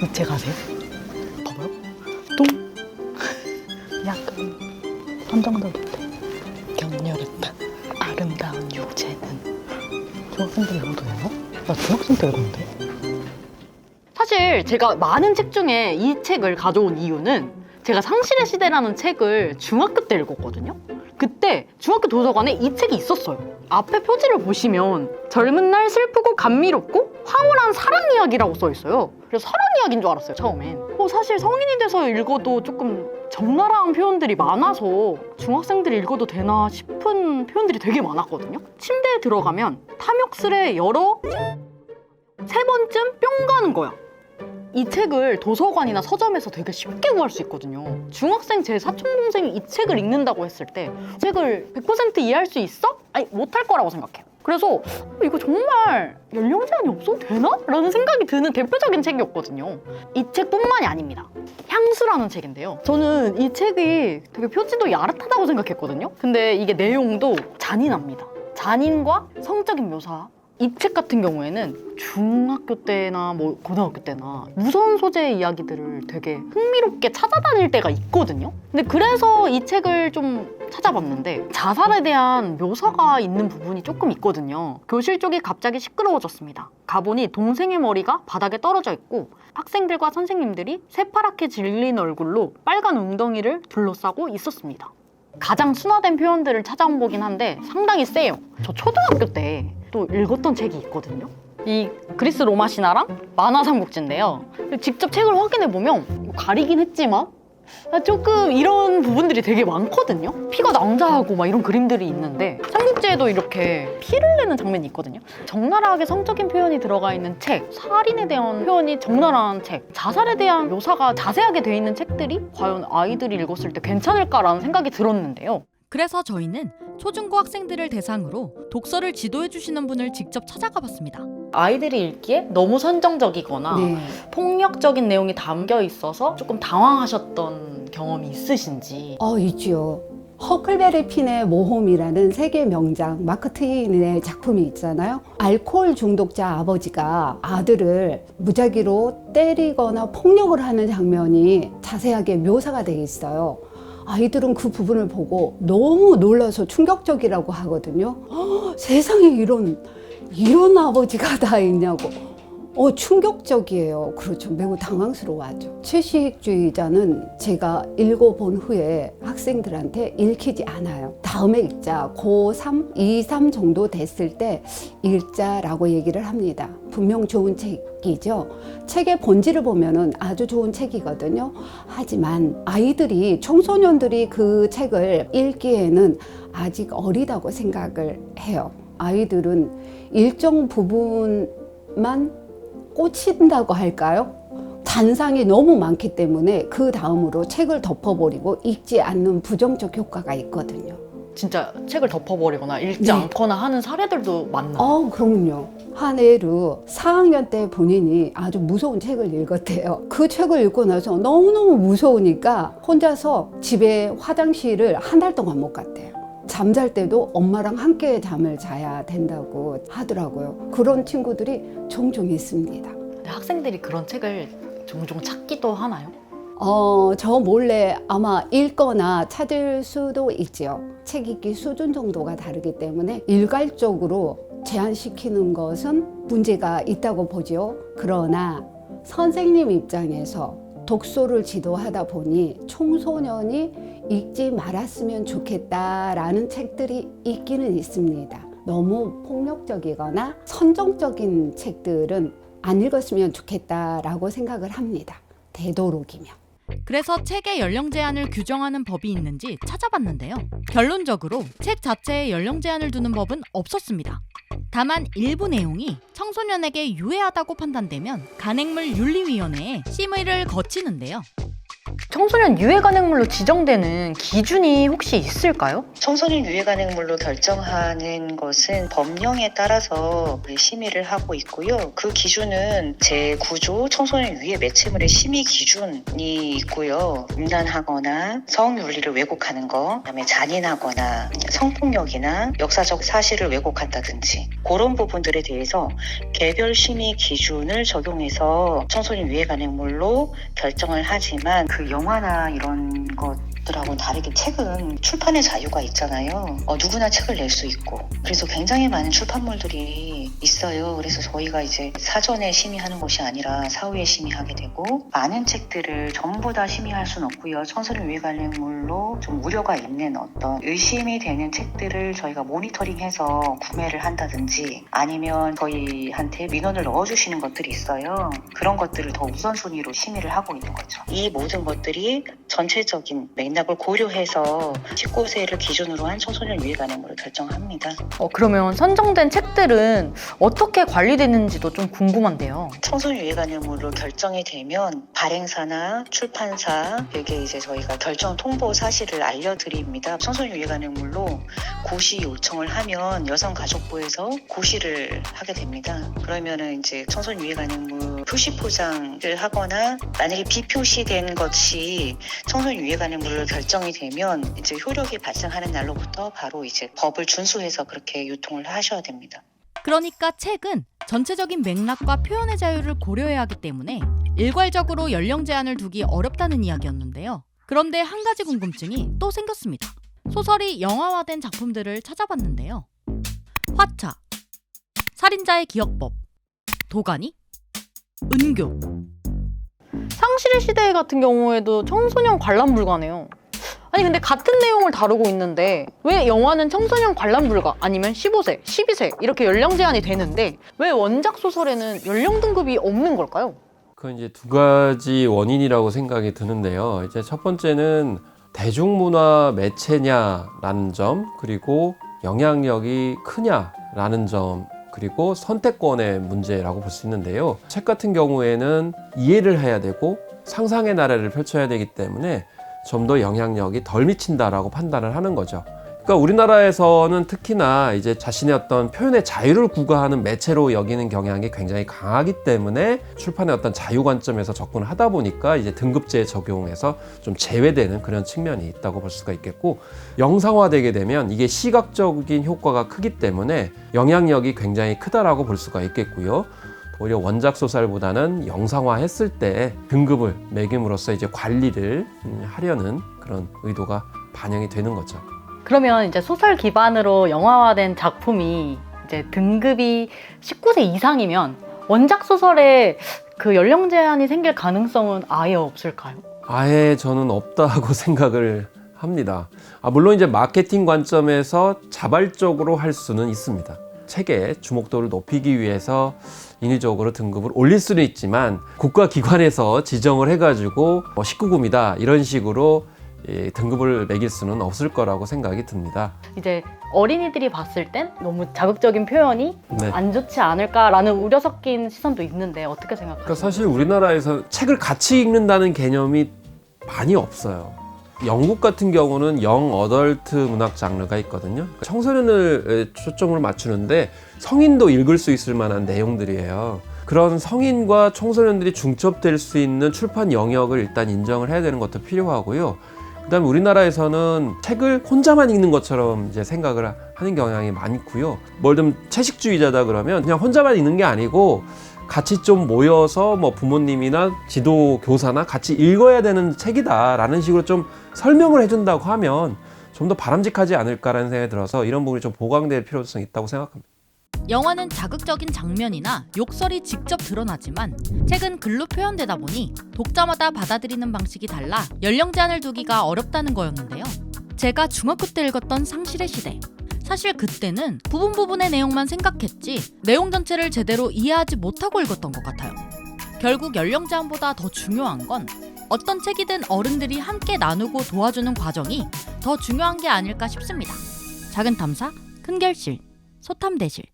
이 책 아세요? 봐봐요. 똥. 약간 선정적인데 격렬했다. 아름다운 요새는. 중학생들 읽어도 되나? 나 중학생 때 읽었는데. 사실 제가 많은 책 중에 이 책을 가져온 이유는 제가 상실의 시대라는 책을 중학교 때 읽었거든요. 그때 중학교 도서관에 이 책이 있었어요. 앞에 표지를 보시면 젊은 날 슬프고 감미롭고 황홀한 사랑 이야기라고 써 있어요. 그래서 사랑 이야기인 줄 알았어요, 처음엔. 사실 성인이 돼서 읽어도 조금 적나라한 표현들이 많아서 중학생들이 읽어도 되나 싶은 표현들이 되게 많았거든요. 침대에 들어가면 탐욕스레 열어 세 번쯤 뿅 가는 거야. 이 책을 도서관이나 서점에서 되게 쉽게 구할 수 있거든요. 중학생 제 사촌동생이 이 책을 읽는다고 했을 때 이 책을 100% 이해할 수 있어? 아니, 못할 거라고 생각해요. 그래서 이거 정말 연령 제한이 없어도 되나? 라는 생각이 드는 대표적인 책이었거든요. 이 책뿐만이 아닙니다. 향수라는 책인데요. 저는 이 책이 되게 표지도 야릇하다고 생각했거든요. 근데 이게 내용도 잔인합니다. 잔인과 성적인 묘사. 이 책 같은 경우에는 중학교 때나 고등학교 때나 무서운 소재의 이야기들을 되게 흥미롭게 찾아다닐 때가 있거든요. 근데 그래서 이 책을 좀 찾아봤는데 자살에 대한 묘사가 있는 부분이 조금 있거든요. 교실 쪽이 갑자기 시끄러워졌습니다. 가보니 동생의 머리가 바닥에 떨어져 있고 학생들과 선생님들이 새파랗게 질린 얼굴로 빨간 웅덩이를 둘러싸고 있었습니다. 가장 순화된 표현들을 찾아온 거긴 한데 상당히 세요. 저 초등학교 때 또 읽었던 책이 있거든요. 이 그리스 로마 신화랑 만화 삼국지인데요. 직접 책을 확인해보면 가리긴 했지만 조금 이런 부분들이 되게 많거든요. 피가 낭자하고 막 이런 그림들이 있는데 삼국지에도 이렇게 피를 내는 장면이 있거든요. 적나라하게 성적인 표현이 들어가 있는 책, 살인에 대한 표현이 적나라한 책, 자살에 대한 묘사가 자세하게 돼 있는 책들이 과연 아이들이 읽었을 때 괜찮을까라는 생각이 들었는데요. 그래서 저희는 초중고 학생들을 대상으로 독서를 지도해주시는 분을 직접 찾아가 봤습니다. 아이들이 읽기에 너무 선정적이거나 폭력적인 내용이 담겨 있어서 조금 당황하셨던 경험이 있으신지. 있지요. 허클베리 핀의 모험이라는 세계 명작 마크 트웨인의 작품이 있잖아요. 알코올 중독자 아버지가 아들을 무작위로 때리거나 폭력을 하는 장면이 자세하게 묘사가 되어 있어요. 아이들은 그 부분을 보고 너무 놀라서 충격적이라고 하거든요. 세상에 이런 아버지가 다 있냐고. 충격적이에요. 그렇죠. 매우 당황스러워하죠. 채식주의자는 제가 읽어본 후에 학생들한테 읽히지 않아요. 다음에 읽자. 고3, 2, 3 정도 됐을 때 읽자라고 얘기를 합니다. 분명 좋은 책이죠. 책의 본질을 보면은 아주 좋은 책이거든요. 하지만 아이들이, 청소년들이 그 책을 읽기에는 아직 어리다고 생각을 해요. 아이들은 일정 부분만 꽂힌다고 할까요? 단상이 너무 많기 때문에 그 다음으로 책을 덮어버리고 읽지 않는 부정적 효과가 있거든요. 진짜 책을 덮어버리거나 읽지 않거나 하는 사례들도 많나요? 그럼요. 한 애로 4학년 때 본인이 아주 무서운 책을 읽었대요. 그 책을 읽고 나서 너무너무 무서우니까 혼자서 집에 화장실을 한 달 동안 못 갔대요. 잠잘 때도 엄마랑 함께 잠을 자야 된다고 하더라고요. 그런 친구들이 종종 있습니다. 근데 학생들이 그런 책을 종종 찾기도 하나요? 저 몰래 아마 읽거나 찾을 수도 있지요. 책 읽기 수준 정도가 다르기 때문에 일괄적으로 제한시키는 것은 문제가 있다고 보죠. 그러나 선생님 입장에서 독서를 지도하다 보니 청소년이 읽지 말았으면 좋겠다라는 책들이 있기는 있습니다. 너무 폭력적이거나 선정적인 책들은 안 읽었으면 좋겠다라고 생각을 합니다. 되도록이면. 그래서 책의 연령 제한을 규정하는 법이 있는지 찾아봤는데요. 결론적으로 책 자체에 연령 제한을 두는 법은 없었습니다. 다만 일부 내용이 청소년에게 유해하다고 판단되면 간행물 윤리위원회에 심의를 거치는데요. 청소년 유해 간행물로 지정되는 기준이 혹시 있을까요? 청소년 유해 간행물로 결정하는 것은 법령에 따라서 심의를 하고 있고요. 그 기준은 제9조 청소년 유해 매체물의 심의 기준이 있고요. 음란하거나 성윤리를 왜곡하는 거, 그다음에 잔인하거나 성폭력이나 역사적 사실을 왜곡한다든지 그런 부분들에 대해서 개별 심의 기준을 적용해서 청소년 유해 간행물로 결정을 하지만 그 영화나 이런 것들하고는 다르게 책은 출판의 자유가 있잖아요. 누구나 책을 낼 수 있고 그래서 굉장히 많은 출판물들이 있어요. 그래서 저희가 이제 사전에 심의하는 것이 아니라 사후에 심의하게 되고 많은 책들을 전부 다 심의할 수는 없고요. 청소년 유해 관련물로 좀 우려가 있는 어떤 의심이 되는 책들을 저희가 모니터링해서 구매를 한다든지 아니면 저희한테 민원을 넣어주시는 것들이 있어요. 그런 것들을 더 우선순위로 심의를 하고 있는 거죠. 이 모든 것들이 전체적인 맥락을 고려해서 19세를 기준으로 한 청소년 유해 관행물을 결정합니다. 그러면 선정된 책들은 어떻게 관리되는지도 좀 궁금한데요. 청소년 유해 관행물로 결정이 되면 발행사나 출판사 에게 이제 저희가 결정 통보 사실을 알려드립니다. 청소년 유해 관행물로 고시 요청을 하면 여성가족부에서 고시를 하게 됩니다. 그러면은 이제 청소년 유해 관행물 표시 포장을 하거나 만약에 비표시된 것이 청소년 유해 관행물로 결정이 되면 이제 효력이 발생하는 날로부터 바로 이제 법을 준수해서 그렇게 유통을 하셔야 됩니다. 그러니까 책은 전체적인 맥락과 표현의 자유를 고려해야 하기 때문에 일괄적으로 연령 제한을 두기 어렵다는 이야기였는데요. 그런데 한 가지 궁금증이 또 생겼습니다. 소설이 영화화된 작품들을 찾아봤는데요. 화차, 살인자의 기억법, 도가니, 은교. 상실의 시대 같은 경우에도 청소년 관람 불가네요. 아니 근데 같은 내용을 다루고 있는데 왜 영화는 청소년 관람 불가 아니면 15세, 12세 이렇게 연령 제한이 되는데 왜 원작 소설에는 연령 등급이 없는 걸까요? 그건 이제 두 가지 원인이라고 생각이 드는데요. 이제 첫 번째는 대중문화 매체냐라는 점, 그리고 영향력이 크냐라는 점, 그리고 선택권의 문제라고 볼 수 있는데요. 책 같은 경우에는 이해를 해야 되고 상상의 나래를 펼쳐야 되기 때문에 좀 더 영향력이 덜 미친다라고 판단을 하는 거죠. 그러니까 우리나라에서는 특히나 이제 자신의 어떤 표현의 자유를 구가하는 매체로 여기는 경향이 굉장히 강하기 때문에 출판의 어떤 자유 관점에서 접근을 하다 보니까 이제 등급제 적용에서 좀 제외되는 그런 측면이 있다고 볼 수가 있겠고, 영상화되게 되면 이게 시각적인 효과가 크기 때문에 영향력이 굉장히 크다라고 볼 수가 있겠고요. 오히려 원작 소설보다는 영상화했을 때 등급을 매김으로써 이제 관리를 하려는 그런 의도가 반영이 되는 거죠. 그러면 이제 소설 기반으로 영화화된 작품이 이제 등급이 19세 이상이면 원작 소설에 그 연령 제한이 생길 가능성은 아예 없을까요? 아예 저는 없다고 생각을 합니다. 물론 이제 마케팅 관점에서 자발적으로 할 수는 있습니다. 책의 주목도를 높이기 위해서 인위적으로 등급을 올릴 수는 있지만 국가기관에서 지정을 해가지고 19금이다 이런 식으로 등급을 매길 수는 없을 거라고 생각이 듭니다. 이제 어린이들이 봤을 땐 너무 자극적인 표현이 네. 안 좋지 않을까라는 우려 섞인 시선도 있는데 어떻게 생각하세요? 그러니까 사실 우리나라에서 책을 같이 읽는다는 개념이 많이 없어요. 영국 같은 경우는 영 어덜트 문학 장르가 있거든요. 청소년을 초점을 맞추는데 성인도 읽을 수 있을 만한 내용들이에요. 그런 성인과 청소년들이 중첩될 수 있는 출판 영역을 일단 인정을 해야 되는 것도 필요하고요. 그다음에 우리나라에서는 책을 혼자만 읽는 것처럼 이제 생각을 하는 경향이 많고요. 뭘 좀 채식주의자다 그러면 그냥 혼자만 읽는 게 아니고 같이 좀 모여서 뭐 부모님이나 지도 교사나 같이 읽어야 되는 책이다라는 식으로 좀 설명을 해준다고 하면 좀 더 바람직하지 않을까라는 생각이 들어서 이런 부분이 좀 보강될 필요성이 있다고 생각합니다. 영화는 자극적인 장면이나 욕설이 직접 드러나지만 책은 글로 표현되다 보니 독자마다 받아들이는 방식이 달라 연령 제한을 두기가 어렵다는 거였는데요. 제가 중학교 때 읽었던 상실의 시대. 사실 그때는 부분의 내용만 생각했지 내용 전체를 제대로 이해하지 못하고 읽었던 것 같아요. 결국 연령 제한보다 더 중요한 건 어떤 책이든 어른들이 함께 나누고 도와주는 과정이 더 중요한 게 아닐까 싶습니다. 작은 탐사, 큰 결실, 소탐대실.